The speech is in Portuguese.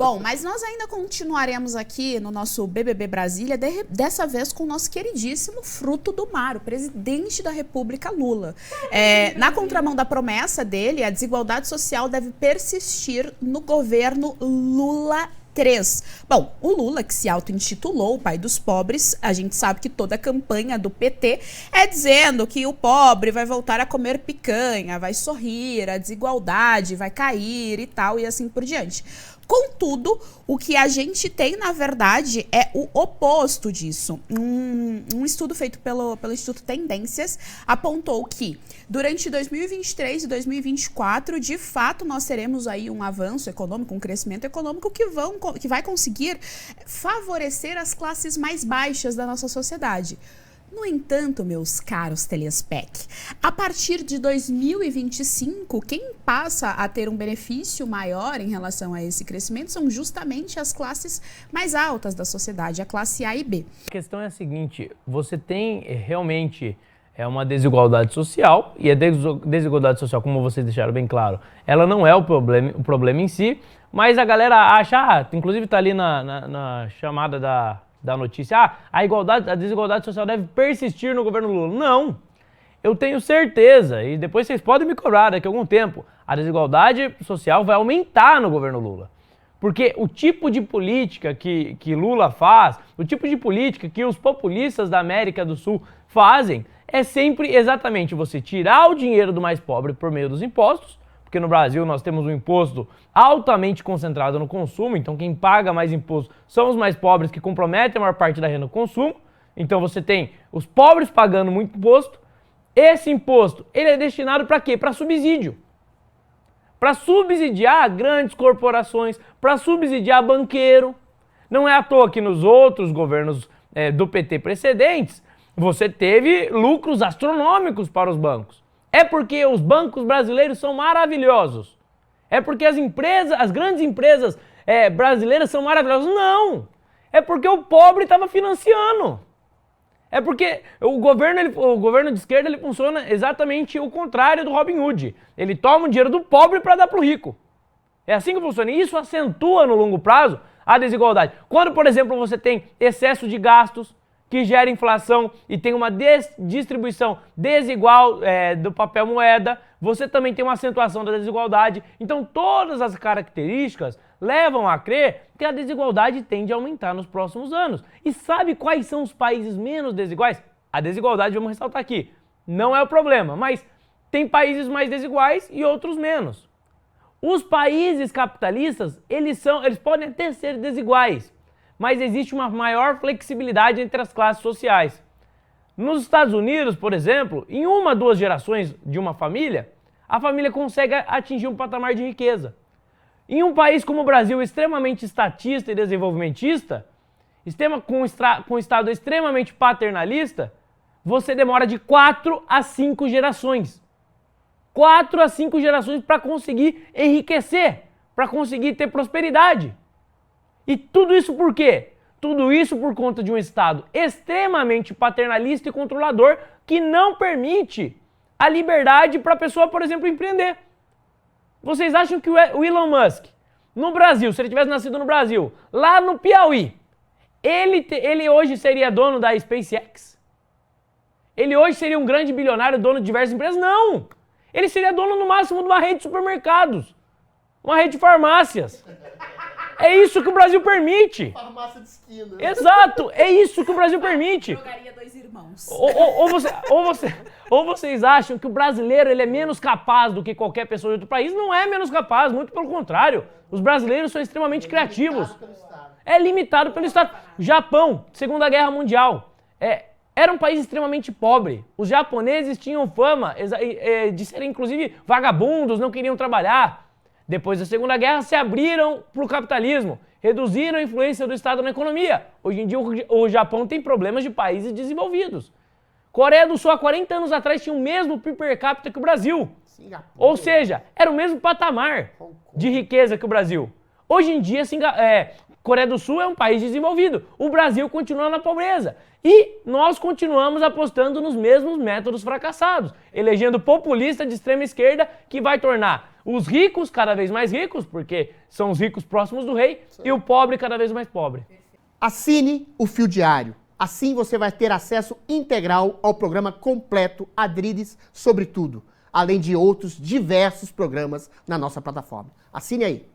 Bom, mas nós ainda continuaremos aqui no nosso BBB Brasília, dessa vez com o nosso queridíssimo fruto do mar, o presidente da República, Lula. Na contramão da promessa dele, a desigualdade social deve persistir no governo Lula 3. Bom, o Lula, que se auto-intitulou o pai dos pobres, a gente sabe que toda a campanha do PT é dizendo que o pobre vai voltar a comer picanha, vai sorrir, a desigualdade vai cair e tal, e assim por diante. Contudo, o que a gente tem, na verdade, é o oposto disso. Um estudo feito pelo Instituto Tendências apontou que durante 2023 e 2024, de fato, nós teremos aí um avanço econômico, um crescimento econômico que vai conseguir favorecer as classes mais baixas da nossa sociedade. No entanto, meus caros Telespec, a partir de 2025, quem passa a ter um benefício maior em relação a esse crescimento são justamente as classes mais altas da sociedade, a classe A e B. A questão é a seguinte, você tem realmente uma desigualdade social, e a desigualdade social, como vocês deixaram bem claro, ela não é o problema em si, mas a galera acha, inclusive está ali na chamada da notícia, a desigualdade social deve persistir no governo Lula. Não, eu tenho certeza, e depois vocês podem me cobrar daqui a algum tempo, a desigualdade social vai aumentar no governo Lula. Porque o tipo de política que Lula faz, o tipo de política que os populistas da América do Sul fazem, é sempre exatamente você tirar o dinheiro do mais pobre por meio dos impostos, porque no Brasil nós temos um imposto altamente concentrado no consumo, então quem paga mais imposto são os mais pobres, que comprometem a maior parte da renda no consumo. Então você tem os pobres pagando muito imposto. Esse imposto, ele é destinado para quê? Para subsídio. Para subsidiar grandes corporações, para subsidiar banqueiro. Não é à toa que nos outros governos do PT precedentes, você teve lucros astronômicos para os bancos. É porque os bancos brasileiros são maravilhosos. É porque as grandes empresas brasileiras são maravilhosas. Não! É porque o pobre estava financiando. É porque o governo de esquerda ele funciona exatamente o contrário do Robin Hood. Ele toma o dinheiro do pobre para dar para o rico. É assim que funciona. E isso acentua no longo prazo a desigualdade. Quando, por exemplo, você tem excesso de gastos, que gera inflação e tem uma distribuição desigual do papel moeda, você também tem uma acentuação da desigualdade. Então todas as características levam a crer que a desigualdade tende a aumentar nos próximos anos. E sabe quais são os países menos desiguais? A desigualdade, vamos ressaltar aqui, não é o problema, mas tem países mais desiguais e outros menos. Os países capitalistas, eles podem até ser desiguais, mas existe uma maior flexibilidade entre as classes sociais. Nos Estados Unidos, por exemplo, em 1 ou 2 gerações de uma família, a família consegue atingir um patamar de riqueza. Em um país como o Brasil, extremamente estatista e desenvolvimentista, com um Estado extremamente paternalista, você demora de 4 a 5 gerações. 4 a 5 gerações para conseguir enriquecer, para conseguir ter prosperidade. E tudo isso por quê? Tudo isso por conta de um Estado extremamente paternalista e controlador que não permite a liberdade para a pessoa, por exemplo, empreender. Vocês acham que o Elon Musk, no Brasil, se ele tivesse nascido no Brasil, lá no Piauí, ele hoje seria dono da SpaceX? Ele hoje seria um grande bilionário, dono de diversas empresas? Não! Ele seria dono no máximo de uma rede de supermercados, uma rede de farmácias. É isso que o Brasil permite. Farmácia de esquina. Exato, é isso que o Brasil permite. Jogaria 2 irmãos. Ou vocês acham que o brasileiro ele é menos capaz do que qualquer pessoa de outro país? Não é menos capaz, muito pelo contrário. Os brasileiros são extremamente criativos. É limitado pelo Estado. Japão, Segunda Guerra Mundial, era um país extremamente pobre. Os japoneses tinham fama de serem, inclusive, vagabundos, não queriam trabalhar. Depois da Segunda Guerra, se abriram para o capitalismo, reduziram a influência do Estado na economia. Hoje em dia, o Japão tem problemas de países desenvolvidos. Coreia do Sul, há 40 anos atrás, tinha o mesmo PIB per capita que o Brasil. Ou seja, era o mesmo patamar de riqueza que o Brasil. Hoje em dia, Coreia do Sul é um país desenvolvido. O Brasil continua na pobreza. E nós continuamos apostando nos mesmos métodos fracassados, elegendo populista de extrema esquerda que vai tornar os ricos cada vez mais ricos, porque são os ricos próximos do rei, e o pobre cada vez mais pobre. Assine o Fio Diário. Assim você vai ter acesso integral ao programa completo Adriles sobre tudo, além de outros diversos programas na nossa plataforma. Assine aí.